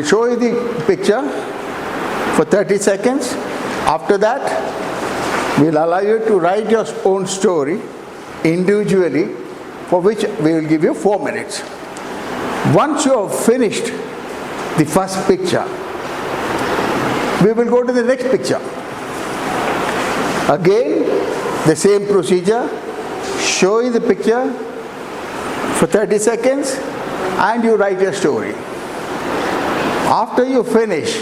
show you the picture for 30 seconds. After that, we'll allow you to write your own story individually, for which we will give you 4 minutes. Once you have finished the first picture, we will go to the next picture. Again, the same procedure. Show you the picture for 30 seconds and you write your story. After you finish,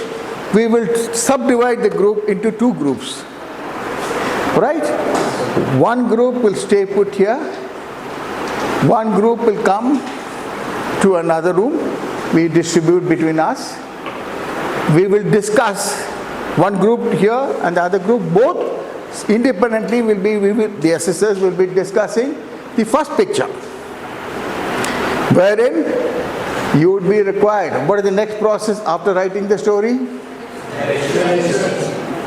we will subdivide the group into 2 groups. Right? One group will stay put here. One group will come to another room. We distribute between us. We will discuss, one group here and the other group, both independently the assessors will be discussing the first picture, wherein you would be required. What is the next process after writing the story?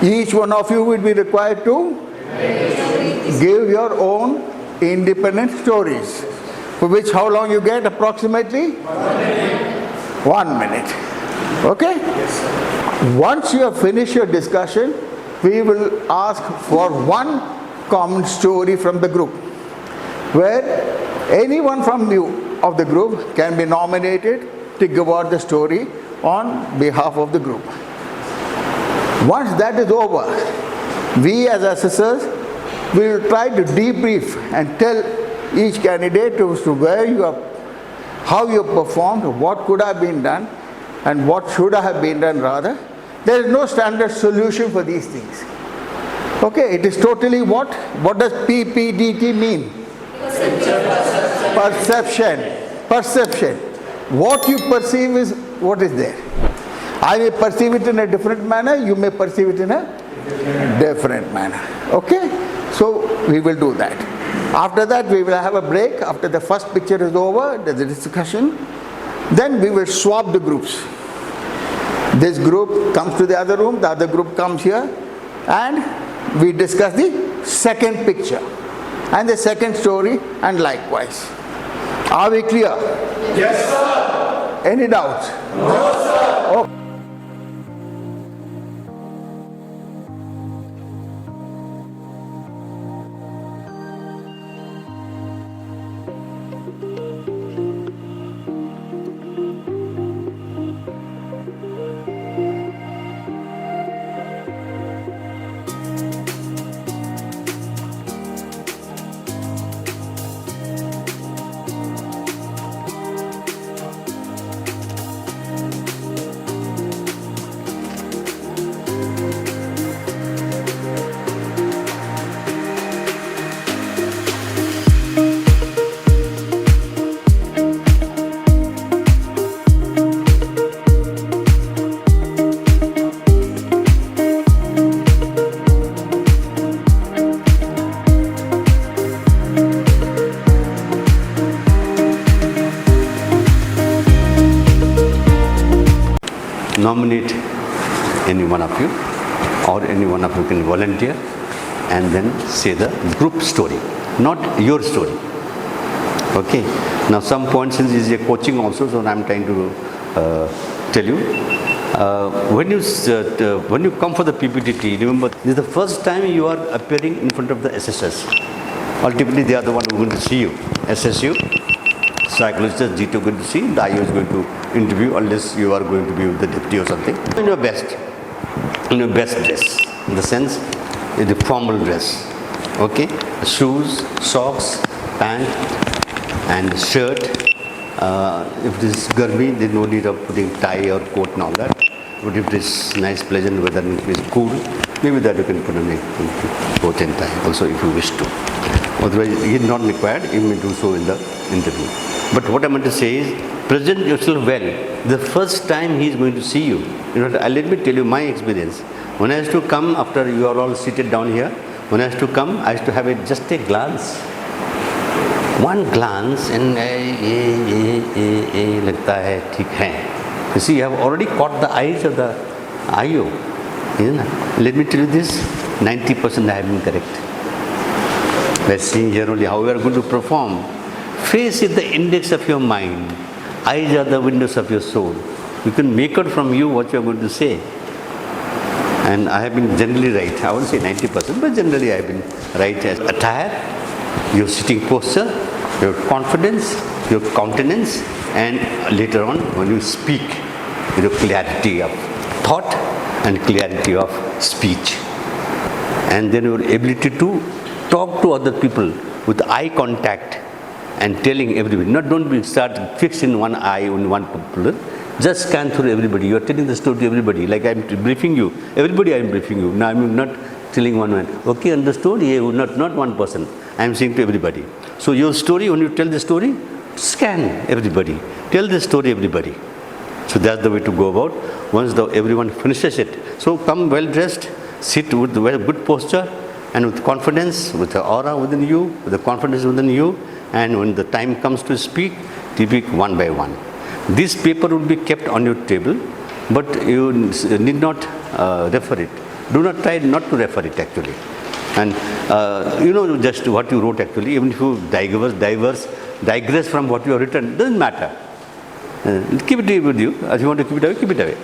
Each one of you will be required to give your own independent stories, for which how long you get approximately? 1 minute. Okay? Yes. Once you have finished your discussion, we will ask for one common story from the group, where anyone from you of the group can be nominated to give out the story on behalf of the group. Once that is over, we as assessors will try to debrief and tell each candidate as to where you are, how you performed, what could have been done, and what should have been done rather. There is no standard solution for these things. Okay, it is totally what? What does PPDT mean? Perception. Perception. What you perceive is what is there. I may perceive it in a different manner, you may perceive it in a different manner. Okay? So we will do that. After that, we will have a break. After the first picture is over, there's a discussion. Then we will swap the groups. This group comes to the other room, the other group comes here, and we discuss the second picture and the second story, and likewise. Are we clear? Yes, sir. Any doubts? No, sir. Okay. Nominate any one of you, or any one of you can volunteer, and then say the group story, not your story. Okay. Now some points, since this is a coaching also, so I am trying to tell you. When you come for the PPDT, remember this is the first time you are appearing in front of the assessors. Ultimately, they are the one who are going to see you, assess you. Psychologist G2 going to see, the IO is going to interview, unless you are going to be with the deputy or something. In your best dress, in the sense, in the formal dress. Okay, shoes, socks, pant, and shirt. If this is garmi, there's no need of putting tie or coat and all that. But if it is nice, pleasant weather and it is cool, maybe that you can put on a coat and tie also if you wish to. Otherwise, it is not required, you may do so in the interview. But what I meant to say is, present yourself well. The first time he is going to see you. Let me tell you my experience. When I used to come, after you are all seated down here, when I used to come, I used to have just a glance. One glance, and लगता है ठीक है. You see, you have already caught the eyes of the IO. Let me tell you this, 90% I have been correct. Let's see here only how we are going to perform. Face is the index of your mind. Eyes are the windows of your soul. You can make out from you what you are going to say. And I have been generally right. I won't say 90%, but generally I have been right as attire, your sitting posture, your confidence, your countenance, and later on when you speak, your clarity of thought and clarity of speech. And then your ability to talk to other people with eye contact and telling everybody. Don't start fixed in one eye on one people. Just scan through everybody. You are telling the story to everybody. Like I am briefing you. Everybody I am briefing you. Now I am not telling one man. Okay, understood? Yeah, not one person. I am saying to everybody. So your story, when you tell the story, scan everybody. Tell the story everybody. So that's the way to go about. Once everyone finishes it. So come well dressed, sit with very good posture and with confidence, with the aura within you, with the confidence within you. And when the time comes to speak one by one. This paper will be kept on your table, but you need not refer it. Do not try not to refer it actually. And just what you wrote actually, even if you digress from what you have written, doesn't matter. Keep it with you. As you want to keep it away, keep it away.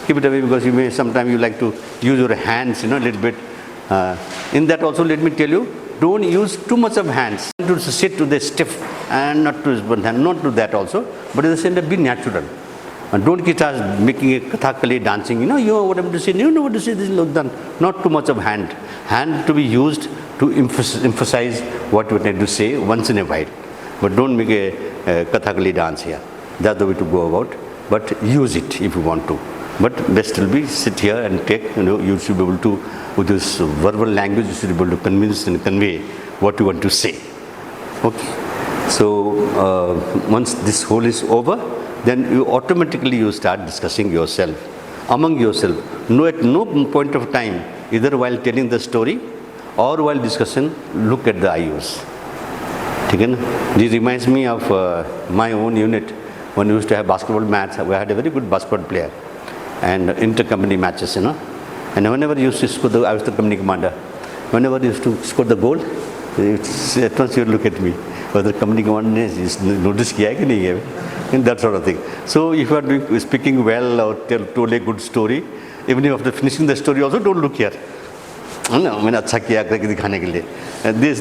Keep it away because you may sometimes you like to use your hands, a little bit. In that also, let me tell you, don't use too much of hands. To sit to the stiff and not to use one hand, not do that also. But at the same time, be natural. And don't get us making a kathakali dancing. You know what I'm to say. You know what to say. This is done. Not too much of hand. Hand to be used to emphasize what you need to say once in a while. But don't make a kathakali dance here. That's the way to go about. But use it if you want to. But best will be sit here and take. You should be able to, with this verbal language, you should be able to convince and convey what you want to say. Okay. So once this whole is over, then you automatically start discussing yourself, among yourself. At no point of time, either while telling the story or while discussing, look at the IOs. This reminds me of my own unit. When we used to have basketball match, we had a very good basketball player and inter-company matches, And whenever you used to score, I was the company commander. Whenever you used to score the goal, at once you would look at me. Whether company commander is noticed kiya hai ki nahi hai, and that sort of thing. So if you are speaking well or told a good story, even after finishing the story also, don't look here. मैंने अच्छा किया करके दिखाने के लिए.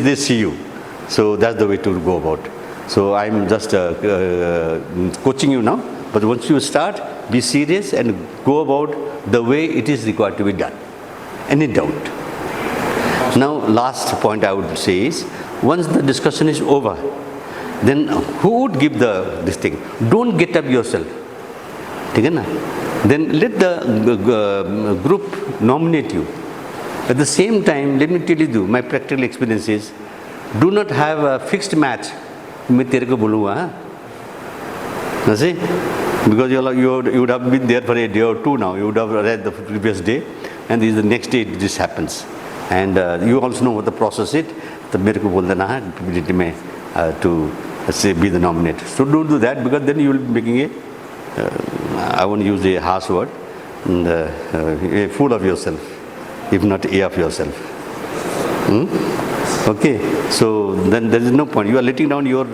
They see you. So that's the way to go about. So I'm just coaching you now. But once you start, be serious and go about the way it is required to be done. Any doubt? Now, last point I would say is, once the discussion is over, then who would give this thing? Don't get up yourself. Then let the group nominate you. At the same time, let me tell you, my practical experience is, do not have a fixed match. मैं तेरे को बोलूँगा, see? Because you would have been there for a day or two now. You would have read the previous day, and this is the next day this happens. And you also know what the process is. तो मेरे को बोल देना है PPDT में to say be the nominate. So don't do that because then you will be making I won't use a harsh word, a fool of yourself, if not a of yourself. Okay, so then there is no point. You are letting down your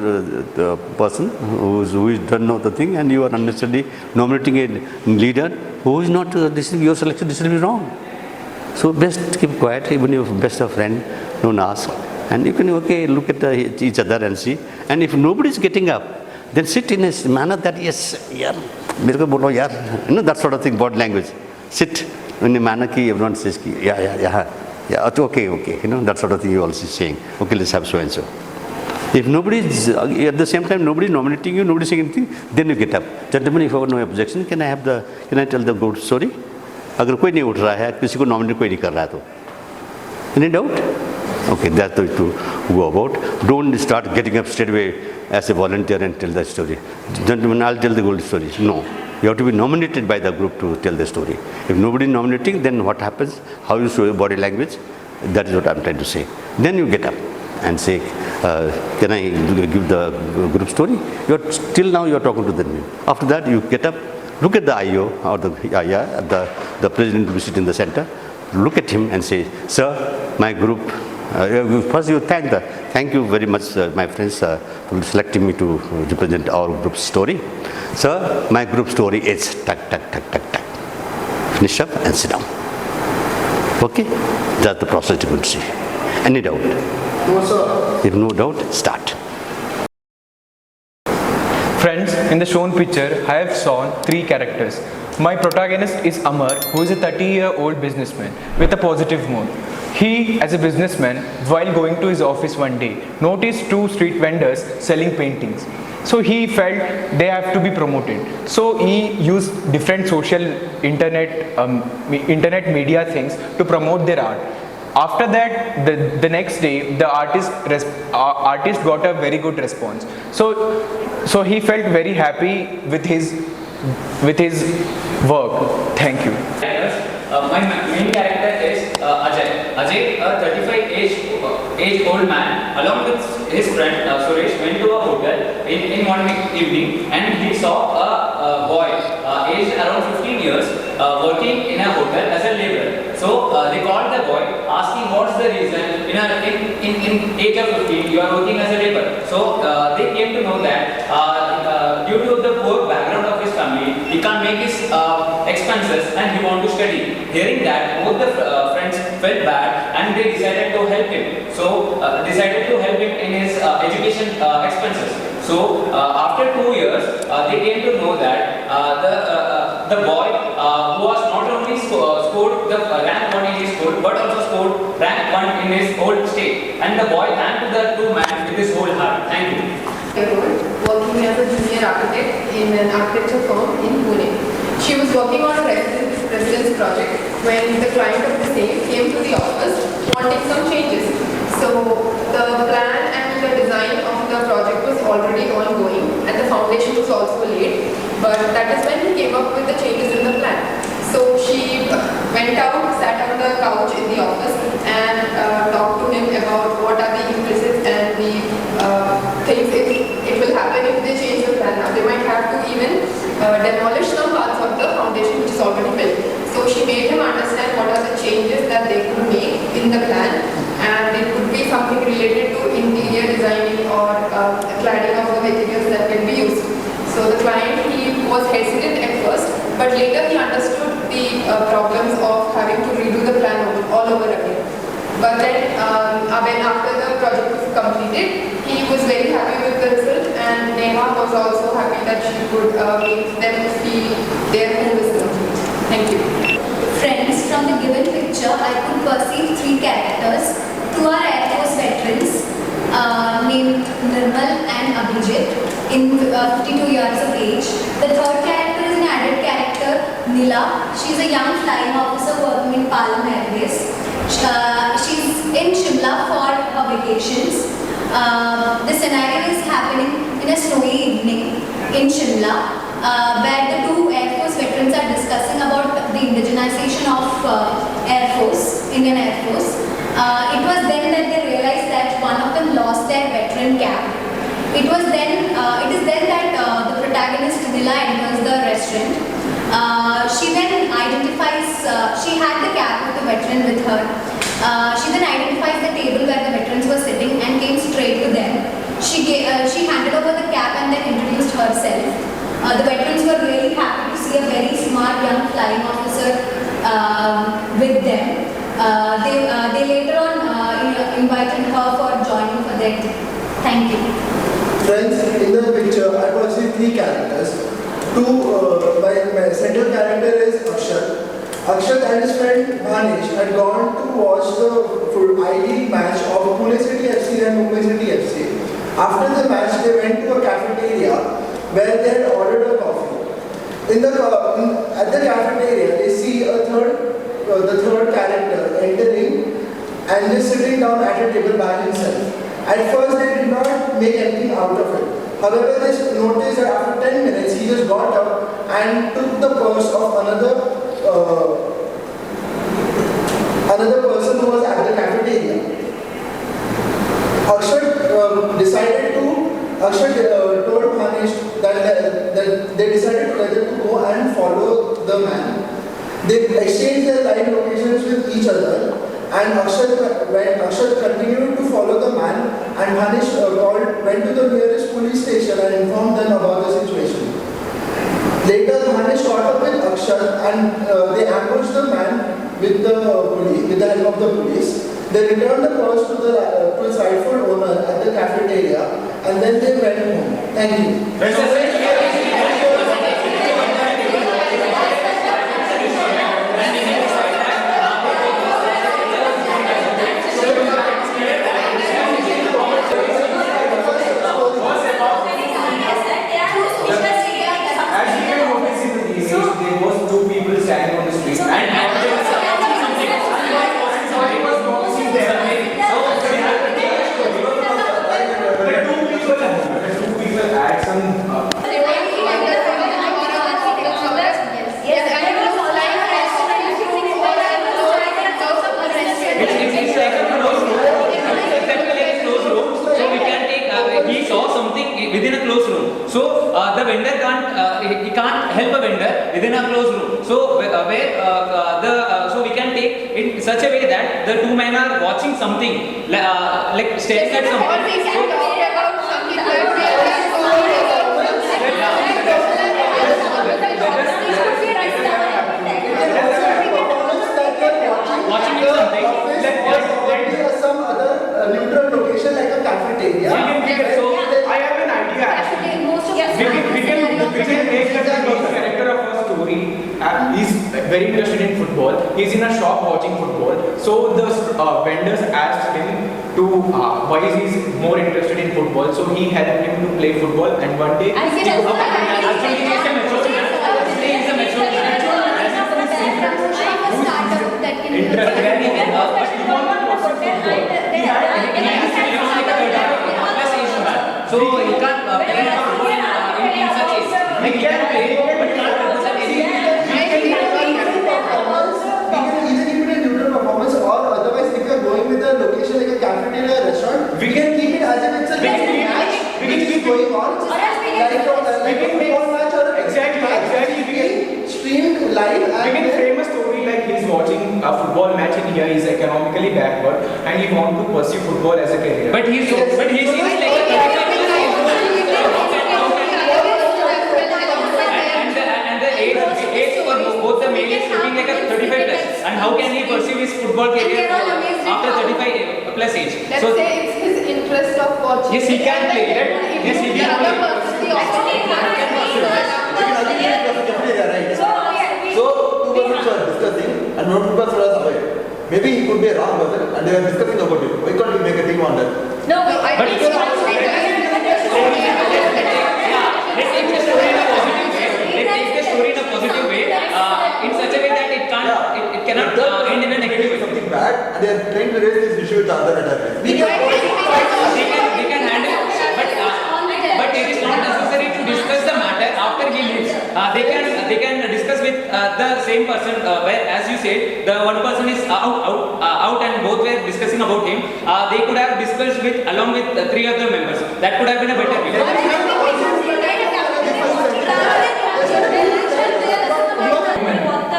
person who doesn't know the thing, and you are unnecessarily nominating a leader who is not, this is your selection, this will be wrong. So best keep quiet, even if best of friend, don't ask. And you can, look at each other and see. And if nobody is getting up, then sit in a manner that, yes, yeah, that sort of thing, body language. Sit in a manner that everyone says, yeah, okay, that sort of thing you also saying. Okay, let's have so and so. If nobody is, at the same time, nobody is nominating you, nobody is saying anything, then you get up. Gentlemen, if you have no objection, can I tell the good story? अगर कोई नहीं उठ रहा है, किसी को nominate कोई नहीं कर रहा है तो. Any doubt? Okay, that's the way to go about. Don't start getting up straight away as a volunteer and tell the story. Gentlemen, I'll tell the good story. No. You have to be nominated by the group to tell the story. If nobody is nominating, then what happens? How you show your body language? That is what I'm trying to say. Then you get up and say, can I give the group story? Till now you are talking to them. After that, you get up, look at the IO or the president who sits in the center. Look at him and say, sir, my group. First you thank you very much, my friends, selecting me to represent our group story. Sir, my group story is tuck, tuck, tuck, tuck, tuck. Finish up and sit down. Okay? That's the process you're going to see. Any doubt? No, sir. If no doubt, start. Friends, in the shown picture, I have shown 3 characters. My protagonist is Amar, who is a 30-year-old businessman with a positive mood. He, as a businessman, while going to his office one day, noticed 2 street vendors selling paintings. So he felt they have to be promoted. So he used different social internet media things to promote their art. After that, the next day, the artist got a very good response. So he felt very happy with his work. Thank you. My main character is Ajay. Ajay, a 35-age-old man, along with his friend Suresh, went to a hotel in one evening, and he saw a boy aged around 15 years working in a hotel as a laborer. So they called the boy, asking what's the reason in age of 15 you are working as a laborer. So they came to know that due to the poor background of his family, he can't make his expenses and he wants to study. Hearing that, both the friends felt bad and they decided to help him. So decided to help him in his education expenses. So after 2 years, they came to know that the boy who was not only scored the rank 1 in his school, but also scored rank 1 in his whole state. And the boy thanked the 2 men with his whole heart. Thank you. Working as a junior architect in an architecture firm in Pune. She was working on a residence project when the client of the same came to the office wanting some changes. So the plan and the design of the project was already ongoing and the foundation was also laid, but that is when he came up with the changes in the plan. So she went out, sat on the couch in the office and talked to him about what are the implicit and the things it will happen if they change the plan. Now they might have to even demolish some parts of the foundation which is already built. So she made him understand what are the changes that they could make in the plan, and it could be something related to interior designing or cladding of the materials that can be used. So the client, he was hesitant at first, but later he understood the problems of having to redo the plan all over again. But then when after the project was completed, he was very happy with the result, and Neha was also happy that she could make them feel their home is complete. Thank you. Friends, from the given picture, I could perceive 3 characters. 2 are Air Force veterans named Nirmal and Abhijit in 52 years of age. The 3rd character is an added character, Nila. She is a young flying officer working in Palam Airways. She's in Shimla for her vacations. The scenario is happening in a snowy evening in Shimla, where the 2 Air Force veterans are discussing about the indigenization of Air Force, Indian Air Force. It was then that they realized that one of them lost their veteran cap. It is then that the protagonist Nila enters the restaurant. She then identifies, she had the cap of the veteran with her. She then identifies the table where the veterans were sitting and came straight to them. She handed over the cap and then introduced herself. The veterans were really happy to see a very smart young flying officer with them. They later on invited her for joining for their team. Thank you. Friends, in the picture, I perceive 3 characters. My central character is Akshat. Akshat and his friend Banish had gone to watch the I-League match of Pune City FC and Mumbai City FC. After the match, they went to a cafeteria where they had ordered a coffee. At the cafeteria, they see the third character entering and just sitting down at a table by himself. At first, they did not make anything out of it. However, they noticed that after 10 minutes, he just got up and took the purse of another person who was at the cafeteria. Akshat told Manish that they decided together to go and follow the man. They exchanged their live locations with each other, and Akshat continued to follow the man, and Manish went to the nearest police station and informed them about the situation. Later, Manish caught up with Akshat and they ambushed the man with the help of the police. They returned the purse to its rightful owner at the cafeteria and then they went home. Thank you. Standing on the street two people add some It's like a closed room. Exactly like a closed room. So we can take. He saw something within a closed room. So the vendor can't help a vendor within a closed room. So so we can take it in such a way that the two men are watching something like staring at something. Watching something. Some other neutral location like a cafeteria. So I have an idea actually. We can make the character of a story. He's very interested in football. He's in a shop watching football. So the vendors asked him to why he's more interested in football. So he helped him to play football. And one day So you can't play in such a way. He can play, but can't represent any. Either keep it a neutral performance or otherwise if you are going with a location like a cafeteria or restaurant, we can keep it as if it's a match which is going on. Like a football match or exactly. Streamed live. We can frame a story like he's watching a football match in India. He's economically backward and he wants to pursue football as a career. But he seems like a age for both the male is looking like a 35 plus. And how can he pursue his football career after 35 plus age? Let's say it's his interest of watching. Yes, he can play. Yes, he can play. So, two persons were discussing and one person was away. Maybe he could be a wrong person and they were discussing about it. Why can't we make a team on that? No, I But think let's take the story in a positive way. Let's take the story in a positive way. In such a way that it cannot end in a negative way. Something bad and they are trying to raise this issue with the other attachment. They can handle it, but it is not necessary to discuss the matter after he leaves. They can discuss with the same person where, as you said, the one person is out and both were discussing about him. They could have discussed along with three other members. That could have been a better way.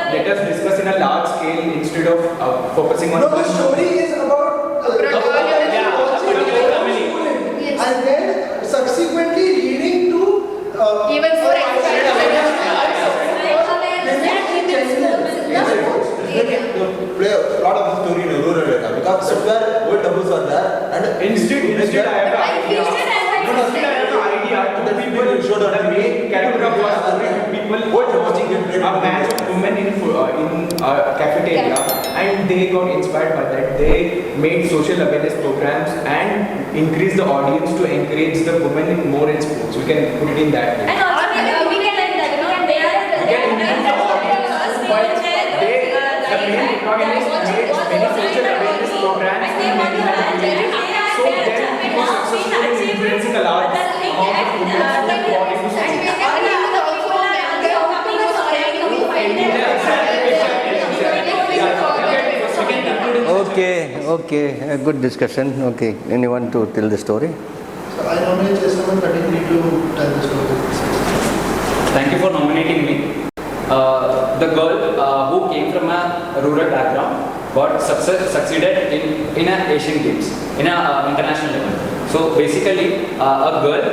Let us discuss in a large scale instead of focusing on. No, the story is about and then subsequently leading to even more play a lot of the story in a rural area because somewhere old taboos are there and Instead I have an idea. The people who showed on the main character of our story, people were watching a match of women in a cafeteria and they got inspired by that. They made social awareness programs and increased the audience to encourage the women more in sports. We can put it in that way. And also we can like that, they are The main protagonist made many social awareness programs in many villages. So then he was successful in influencing a large amount of women who got into sports. Okay, a good discussion. Okay, anyone to tell the story? So I nominate just number 33 to tell the story. Thank you for nominating me. The girl who came from a rural background got succeeded in an Asian Games, in an international level. So basically, a girl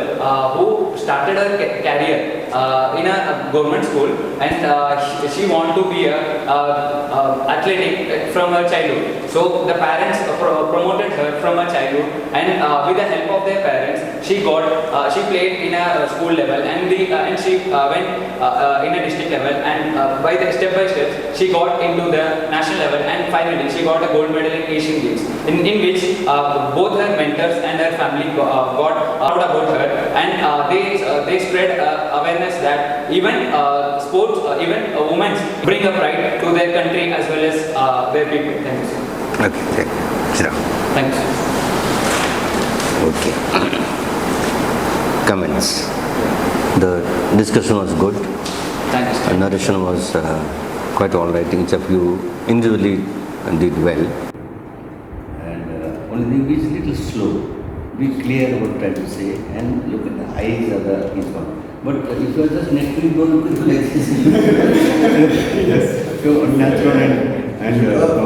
who started her career in a government school, and she wanted to be a athletic from her childhood. So the parents promoted her from her childhood, and with the help of their parents, she played in a school level, and she went in a district level, and by step, she got into the national level, and finally she got a gold medal in Asian Games, in which both her mentors and her family got proud about her, and they spread awareness that even sports, even women bring a pride to their country as well as their people. Thank you, sir. Okay, sit down. Thanks. Okay. Comments. The discussion was good. Thanks. The narration was quite all right. Each of you individually did well. And only thing is little slow. Be clear what trying to say and look at the eyes of the each one. But if you are just next to you, don't look at the legs. Yes. So unnatural and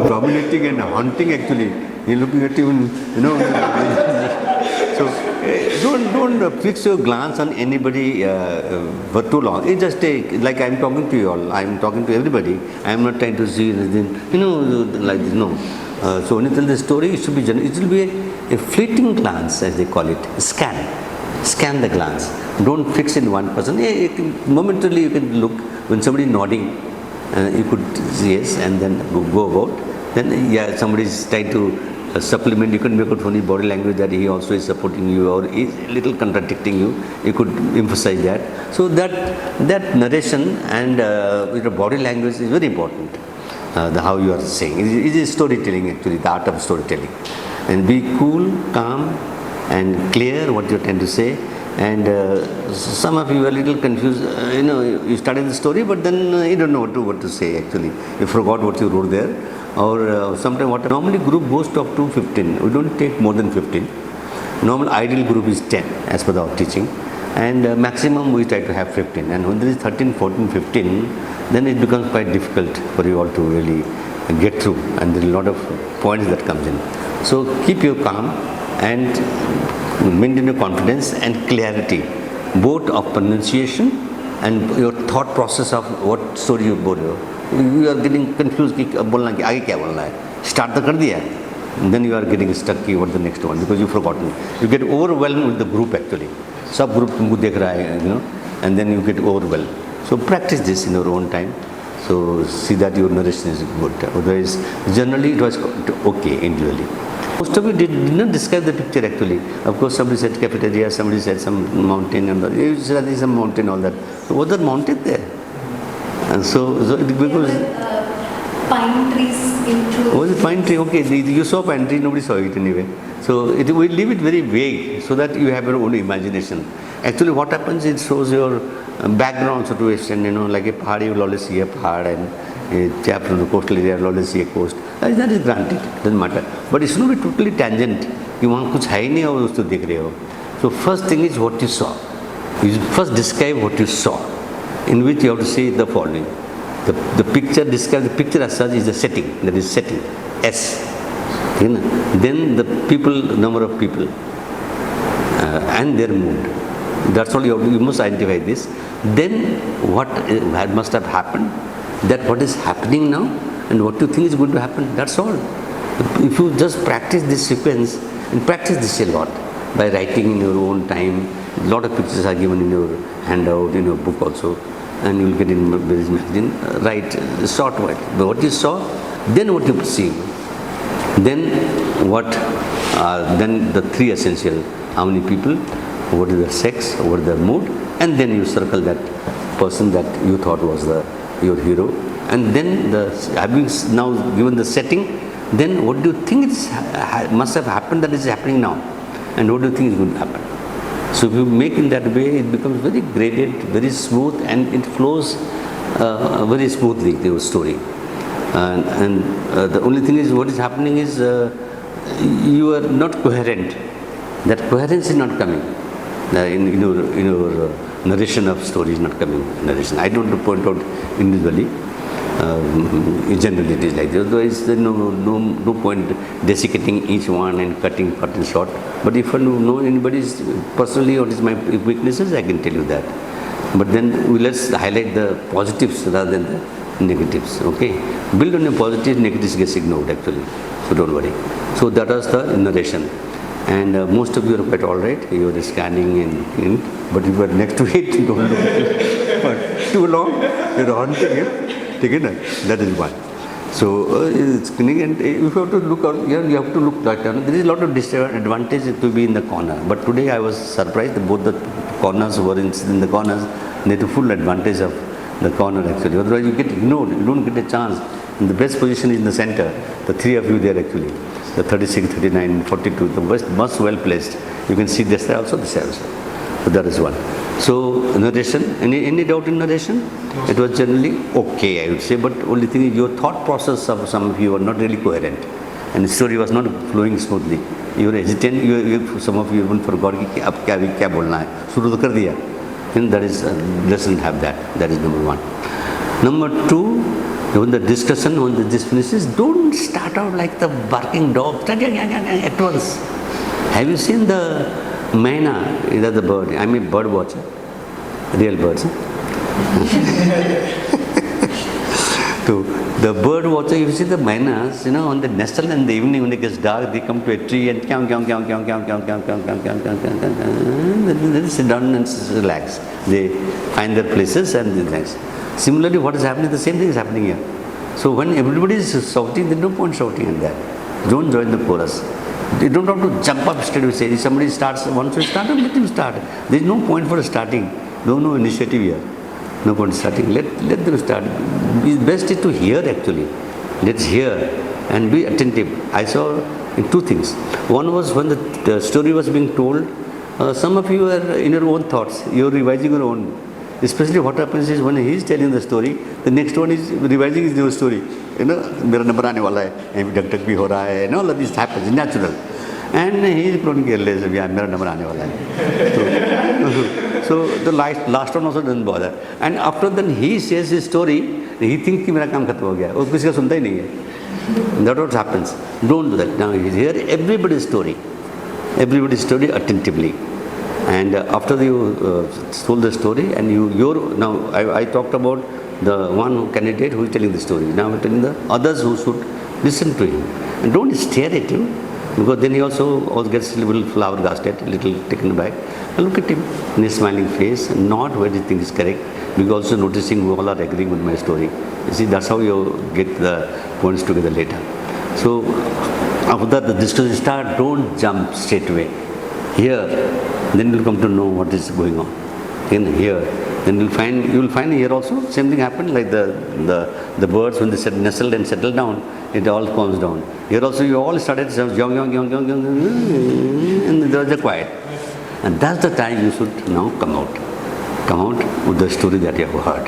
dominating and haunting actually. You're looking at you, you know. So don't fix your glance on anybody for too long. It just take, like I'm talking to you all, I'm talking to everybody. I'm not trying to see anything, you know, like this, no. So when you tell the story, it should be general. It will be a fleeting glance, as they call it. Scan the glance. Don't fix in one person. Momentarily you can look when somebody nodding. You could say yes, and then go about. Then yeah, somebody is trying to supplement. You can make out funny body language that he also is supporting you or is a little contradicting you. You could emphasize that. So that narration and body language is very important. How you are saying it is storytelling actually, the art of storytelling. And be cool, calm, and clear what you're trying to say. And some of you are a little confused. You started the story, but then you don't know what to say actually. You forgot what you wrote there. Or sometimes what normally group goes to up to 15. We don't take more than 15. Normal ideal group is 10 as per our teaching. And maximum we try to have 15. And when there is 13, 14, 15, then it becomes quite difficult for you all to really get through. And there are a lot of points that comes in. So keep your calm and maintain your confidence and clarity, both of pronunciation and your thought process of what story you bold. You are getting confused. Start the kar diya. Then you are getting stuck. What the next one? Because you've forgotten. You get overwhelmed with the group actually. Sub group tumko dekh raha hai, and then you get overwhelmed. So practice this in your own time. So see that your narration is good. Otherwise, generally it was okay individually. Most of you did not describe the picture actually. Of course, somebody said cafeteria, somebody said some mountain, and you said there is some mountain, all that. So was there mountain there? And so because pine trees into. Oh, the pine tree. Okay, you saw pine tree. Nobody saw it anyway. So we leave it very vague so that you have your own imagination. Actually, what happens? It shows your background situation. Like a pahad, you will always see a pahad, and a chap from the coastal area will always see a coast. That is granted. Doesn't matter. But it should not be totally tangent. You want kuch hai nahi aur usko dekh rahe ho. So first thing is what you saw. You first describe what you saw, in which you have to say the following. The picture describes the picture as such is the setting. That is setting. S. Then the people, number of people, and their mood. That's all you must identify this. Then what must have happened, that what is happening now, and what you think is going to happen. That's all. If you just practice this sequence, and practice this a lot by writing in your own time. A lot of pictures are given in your handout, in your book also, and you will get in various magazine. Write short word. But what you saw, then what you perceive, then what? Then the three essential: how many people, what is their sex, what is their mood, and then you circle that person that you thought was your hero. And then having now given the setting, then what do you think must have happened that is happening now, and what do you think is going to happen? So if you make in that way, it becomes very graded, very smooth, and it flows very smoothly, your story. And the only thing is, what is happening is you are not coherent. That coherence is not coming in your narration of story is not coming. Narration. I don't want to point out individually. Generally it is like this. Otherwise, there is no point desiccating each one and cutting short. But if I know anybody's personally what is my weaknesses, I can tell you that. But then let's highlight the positives rather than the negatives. Okay, build on your positives, negatives gets ignored actually. So don't worry. So that was the narration. And most of you are quite alright. You are scanning and but you were next to it. Don't look for too long. You're haunting it. That is one. So screening, and if you have to look out here, you have to look like there is a lot of disadvantage to be in the corner. But today I was surprised that both the corners were in the corners. They took full advantage of the corner actually. Otherwise you get ignored. You don't get a chance. And the best position is in the center. The three of you there actually. The 36, 39, 42. The most well placed. You can see this side also, this side also. So that is one. So narration. Any doubt in narration? It was generally okay, I would say, but only thing is your thought process of some of you were not really coherent, and the story was not flowing smoothly. You were hesitant. Some of you even forgot कि अब क्या बोलना है. शुरू तो कर दिया. And that is doesn't have that. That is number one. Number two, when the discussion on this finishes, don't start out like the barking dog. Start at once. Have you seen the Maina? Is that the bird? I'm a bird watcher. Real birds. So the bird watcher, you see the mynas, on the nestle in the evening when it gets dark, they come to a tree and they sit down and relax. They find their places and they relax. Similarly, what is happening, the same thing is happening here. So when everybody is shouting, there's no point shouting in that. Don't join the chorus. You don't have to jump up straight away. Say, if somebody starts, wants to start, let him start. There's no point for starting. No initiative here. No point starting. Let them start. It's best is to hear actually. Let's hear and be attentive. I saw two things. One was when the story was being told, some of you are in your own thoughts. You're revising your own. Especially what happens is when he is telling the story, the next one is revising his new story. मेरा number आने वाला है, duck भी हो रहा है, all of this happens, natural. And he is probably careless, मेरा number आने वाला है. So the last one also doesn't bother. And after then he says his story, he thinks कि मेरा काम खत्म हो गया. वो किसी का सुनता ही नहीं है. That's what happens. Don't do that. Now hear everybody's story attentively. And after you told the story, and now I talked about the one candidate who is telling the story. Now I'm telling the others who should listen to him. And don't stare at him, because then he also gets a little flabbergasted, a little taken aback. And look at him in his smiling face, not where he thinks is correct, because also noticing who all are agreeing with my story. You see, that's how you get the points together later. So after that, the discussion start. Don't jump straight away. Here, then you'll come to know what is going on. In here, then you'll find here also same thing happened, like the birds when they nestled and settled down, it all calms down. Here also you all started young, and there was a quiet. And that's the time you should now come out with the story that you have heard.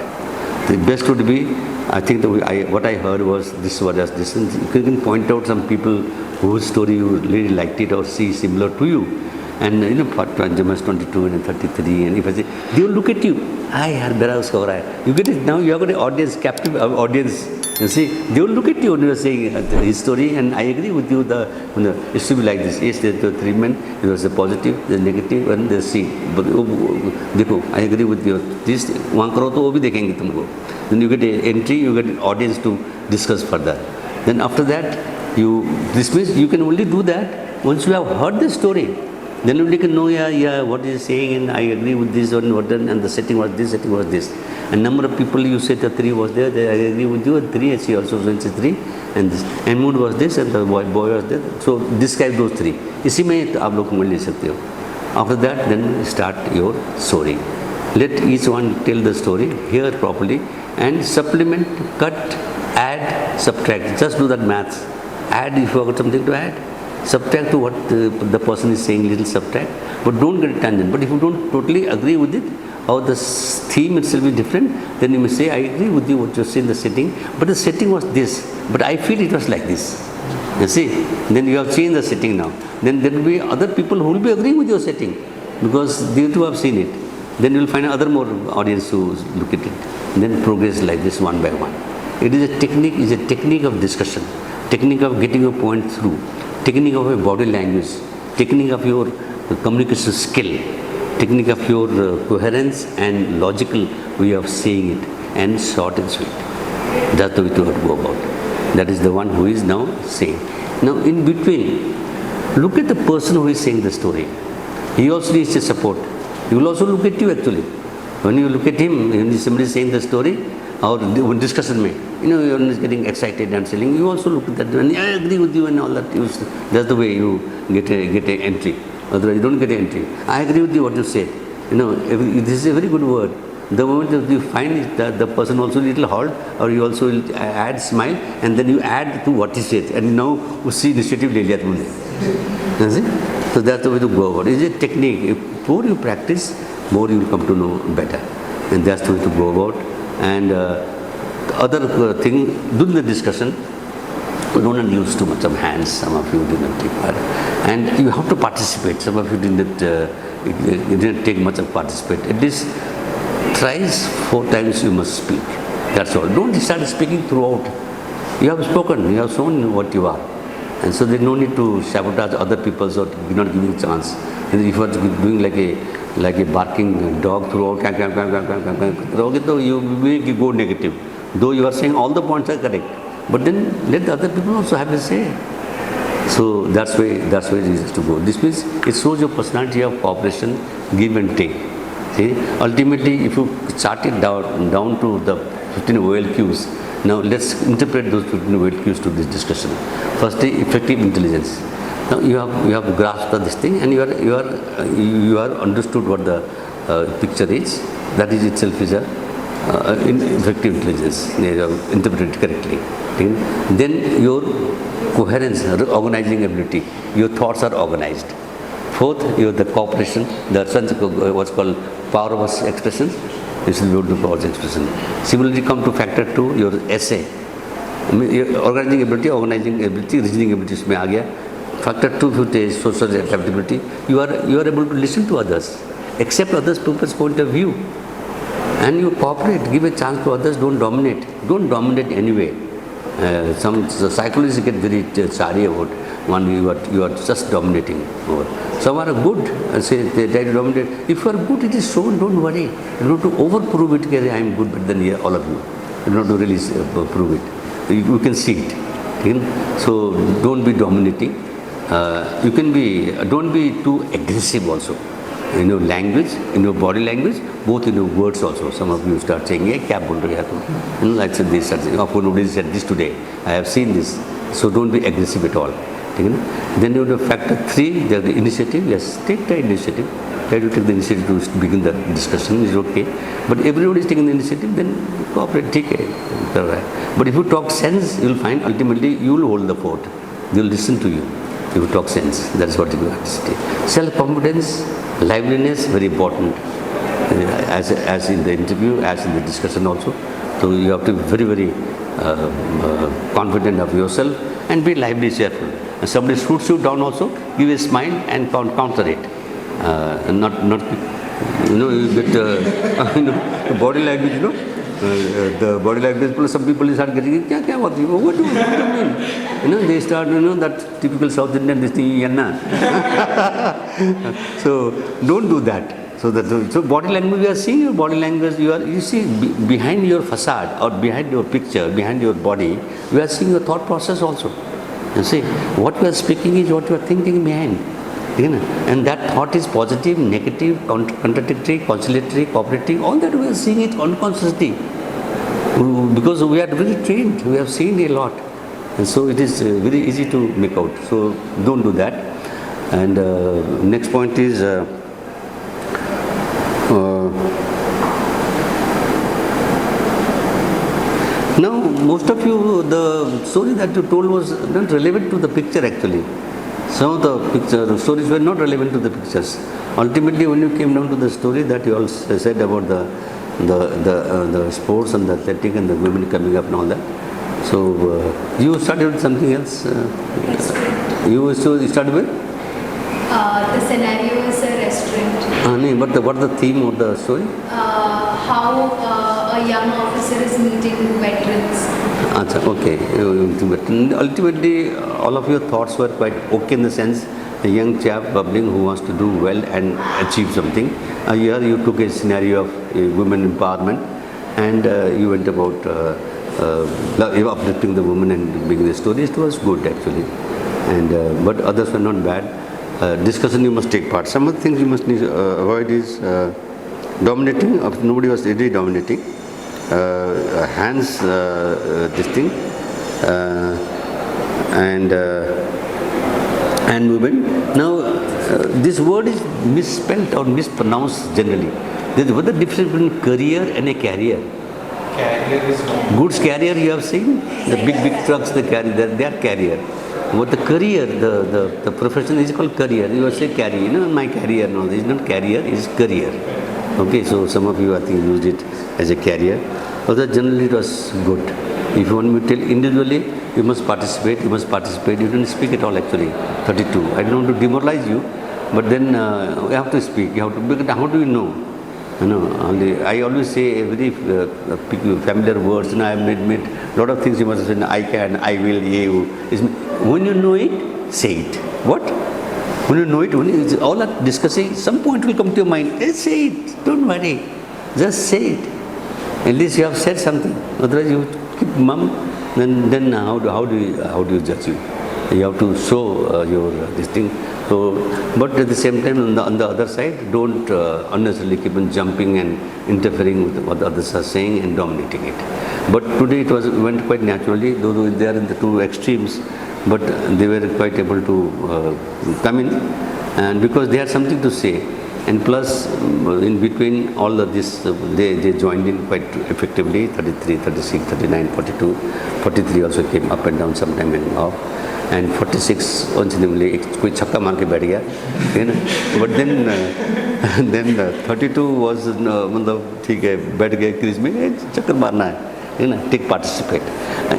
The best would be, I think what I heard was this was just this. You can point out some people whose story you really liked it or see similar to you. And for 22 and 33, and if I say, they will look at you. You get it now, you have got an audience, captive audience. You see, they will look at you when you are saying his story, and I agree with you. It should be like this. Yes, there are three men, there was the positive, the negative, and the C. But I agree with you. This one crore to bhi dekhenge tumko. Then you get an entry, you get an audience to discuss further. Then after that, you dismiss. You can only do that once you have heard the story. Then you can know, what is saying, and I agree with this one, and the setting was this. And number of people you said the three was there, I agree with you, and three, she also said three, and this. And mood was this, and the boy was there. So describe those three. इसी में आप लोग मिल सकते हो. After that, then start your story. Let each one tell the story, hear properly, and supplement, cut, add, subtract. Just do that maths. Add if you have got something to add. Subtract to what the person is saying, little subtract, but don't get a tangent. But if you don't totally agree with it, or the theme itself is different, then you may say, I agree with you what you say in the setting, but the setting was this, but I feel it was like this. You see, then you have changed the setting now. Then there will be other people who will be agreeing with your setting, because they too have seen it. Then you will find other more audience who look at it. Then progress like this one by one. It is a technique of discussion, technique of getting a point through, technique of your body language, technique of your communication skill, technique of your coherence and logical way of saying it, and short and sweet. That's the way to go about. That is the one who is now saying. Now in between, look at the person who is saying the story. He also needs a support. He will also look at you actually. When you look at him, when somebody is saying the story, or discussion me, you are getting excited and saying, you also look at that, and I agree with you and all that. That's the way you get an entry. Otherwise you don't get an entry. I agree with you what you said. This is a very good word. The moment that you find it, that the person also little hurt, or you also will add smile, and then you add to what he said, and now you see initiative ले लिया तुमने. You see? So that's the way to go about it. It's a technique. More you practice, more you will come to know better, and that's the way to go about. And the other thing, during the discussion, don't use too much of hands. Some of you didn't take part, and you have to participate. Some of you didn't take much of participate. At least thrice, 4 times you must speak. That's all. Don't start speaking throughout. You have spoken. You have shown what you are, and so there's no need to sabotage other people's or not giving chance. And if you are doing like a barking dog throughout, you will go negative. Though you are saying all the points are correct, but then let the other people also have a say. So that's why it is to go. This means it shows your personality of cooperation, give and take. See, ultimately, if you chart it down to the 15 OLQs, now let's interpret those 15 OLQs to this discussion. Firstly, effective intelligence. Now you have grasped this thing, and you are understood what the picture is. That is itself is a effective intelligence. You have interpreted correctly. Then your coherence, organizing ability. Your thoughts are organized. Fourth, the cooperation, what's called power of expression. This is the power of expression. Similarly, come to factor 2, your essay. Organizing ability, reasoning ability इसमें आ गया. Factor 2 is social adaptability. You are able to listen to others, accept others' people's point of view, and you cooperate. Give a chance to others. Don't dominate. Don't dominate anyway. Some psychologists get very sorry about one you are just dominating over. Some are good and say they try to dominate. If you are good, it is shown. Don't worry. You don't have to overprove it. I am good better than all of you. You don't have to really prove it. You can see it. So don't be dominating. Don't be too aggressive also. In your language, in your body language, both in your words also. Some of you start saying, "Hey, kya bol rahe ho?" Like they start saying, "Oh, nobody said this today. I have seen this." So don't be aggressive at all. Then you have factor 3, the initiative. Yes, take the initiative. Try to take the initiative to begin the discussion. Is okay. But everybody is taking the initiative. Then cooperate. Take it. But if you talk sense, you will find ultimately you will hold the fort. They will listen to you. If you talk sense, that's what you have to say. Self-confidence, liveliness, very important. As in the interview, as in the discussion also. So you have to be very, very confident of yourself and be lively, cheerful. And somebody shoots you down also, give a smile and counter it. You get body language, the body language, some people start getting, what do you mean? They start, that typical South Indian, this thing, So don't do that. So body language, you are seeing your body language, you see behind your facade or behind your picture, behind your body, you are seeing your thought process also. You see, what you are speaking is what you are thinking behind. And that thought is positive, negative, contradictory, conciliatory, cooperating, all that we are seeing it unconsciously. Because we are very trained, we have seen a lot. And so it is very easy to make out. So don't do that. And next point is, now most of you, the story that you told was not relevant to the picture actually. Some of the stories were not relevant to the pictures. Ultimately, when you came down to the story that you all said about the sports and the athletic and the women coming up and all that. So you started with something else. You started with? The scenario is a restaurant. But what is the theme of the story? How a a young officer is meeting veterans. Okay. Ultimately, all of your thoughts were quite okay in the sense a young chap bubbling who wants to do well and achieve something. Here you took a scenario of women empowerment, and you went about uplifting the woman and bringing the story. It was good actually, and but others were not bad. Discussion you must take part. Some of the things you must avoid is dominating. Nobody was really dominating. Hands this thing and movement. Now this word is misspelled or mispronounced generally. What is the difference between career and a carrier? Carrier is wrong. Goods carrier you have seen? The big trucks they carry, they are carrier. What the career, the profession is called career. You will say carry, my career. No, this is not carrier, it is career. Okay, so some of you I think used it as a carrier. Although generally it was good. If you want me to tell individually, you must participate. You didn't speak at all actually. 32. I don't want to demoralize you, but then you have to speak. You have to. Because how do you know? I always say very familiar words. I have made a lot of things. You must say I can, I will, you. When you know it, say it. What? When you know it, when all are discussing, some point will come to your mind. Say it. Don't worry. Just say it. At least you have said something. Otherwise you keep mum. Then how do you judge you? You have to show your this thing. So, but at the same time, on the other side, don't unnecessarily keep on jumping and interfering with what the others are saying and dominating it. But today it went quite naturally, though they are in the two extremes, but they were quite able to come in, and because they had something to say. And plus, in between all of this, they joined in quite effectively, 33, 36, 39, 42. 43 also came up and down sometime and off. And 46, once in a while, कोई छक्का मार के बैठ गया, but then 32 was मतलब ठीक है बैठ गए क्रीज में चक्कर मारना है, take participate.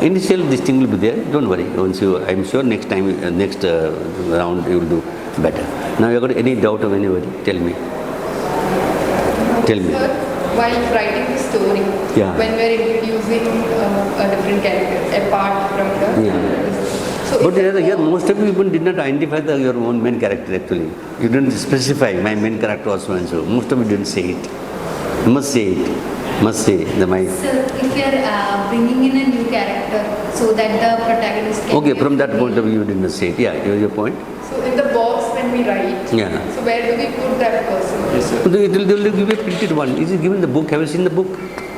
Initial this thing will be there. Don't worry. Once I'm sure next time, next round you will do better. Now you got any doubt of anybody? Tell me. Sir, while writing the story, Yeah. when we're introducing a different character apart from the so But here most of you did not identify your own main character actually. You didn't specify my main character was so and so. Most of you didn't say it. You must say it. Must say my. So if you are bringing in a new character so that the protagonist can... Okay, from that point of view you didn't say it. Yeah, your point. So in the box when we write, Yeah. so where do we put that person? Yes, sir. They will give you a printed one. Is it given in the book? Have you seen the book?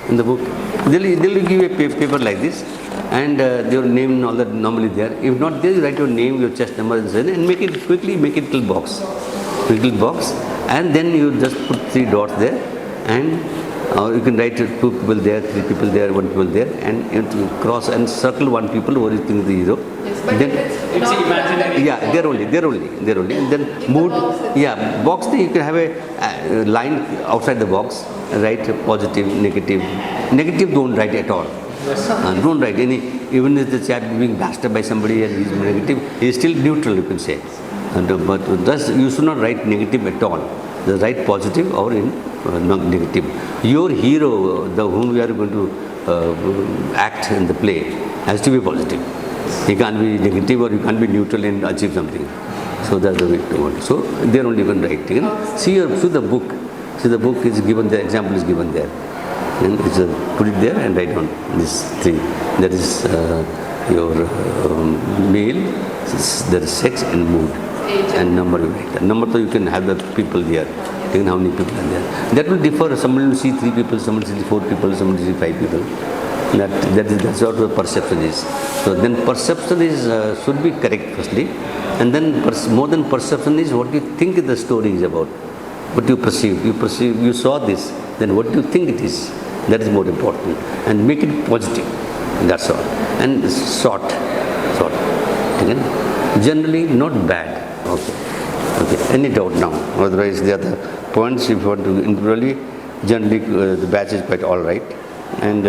In the book, they'll give you a paper like this, and your name and all that normally there. If not there, you write your name, your chest number, and make it quickly. Make it little box, and then you just put 3 dots there, and you can write 2 people there, 3 people there, 1 people there, and you cross and circle 1 people who you think the hero. Yes, but Then, it's It's not imaginary. yeah, they're only. And then mood, box. You can have a line outside the box. Write positive, negative. Negative don't write at all. Don't write any. Even if the chap being blasted by somebody and he's negative, he's still neutral. You can say. But thus you should not write negative at all. Just write positive or in negative. Your hero, the whom we are going to act in the play, has to be positive. He can't be negative or you can't be neutral and achieve something. So that's the way to do it. So they're only even writing. See the book. See the book is given, the example is given there. And it's put it there and write down this thing. That is your male, there is sex and mood. And number you write. Number so you can have the people there. Taken how many people are there. That will differ. Somebody will see 3 people, somebody will see 4 people, somebody will see 5 people. That's what the perception is. So then perception is should be correct firstly, and then more than perception is what you think the story is about. What you perceive. You saw this. Then what do you think it is? That is more important. And make it positive. That's all. And short. Again, generally not bad. Okay. Any doubt now? Otherwise, the other points, if you want to individually, generally the batch is quite all right. And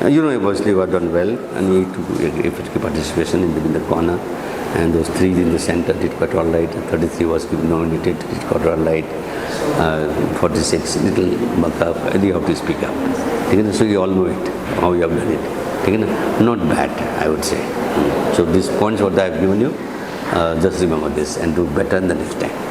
obviously you have done well, and you need to effective participation in the corner. and those 3 in the center did quite all right. 33 was nominated, did quite all right. 46 little buck up, and you have to speak up. So you all know it, how you have done it. Not bad, I would say. So these points what I have given you, just remember this and do better in the next time.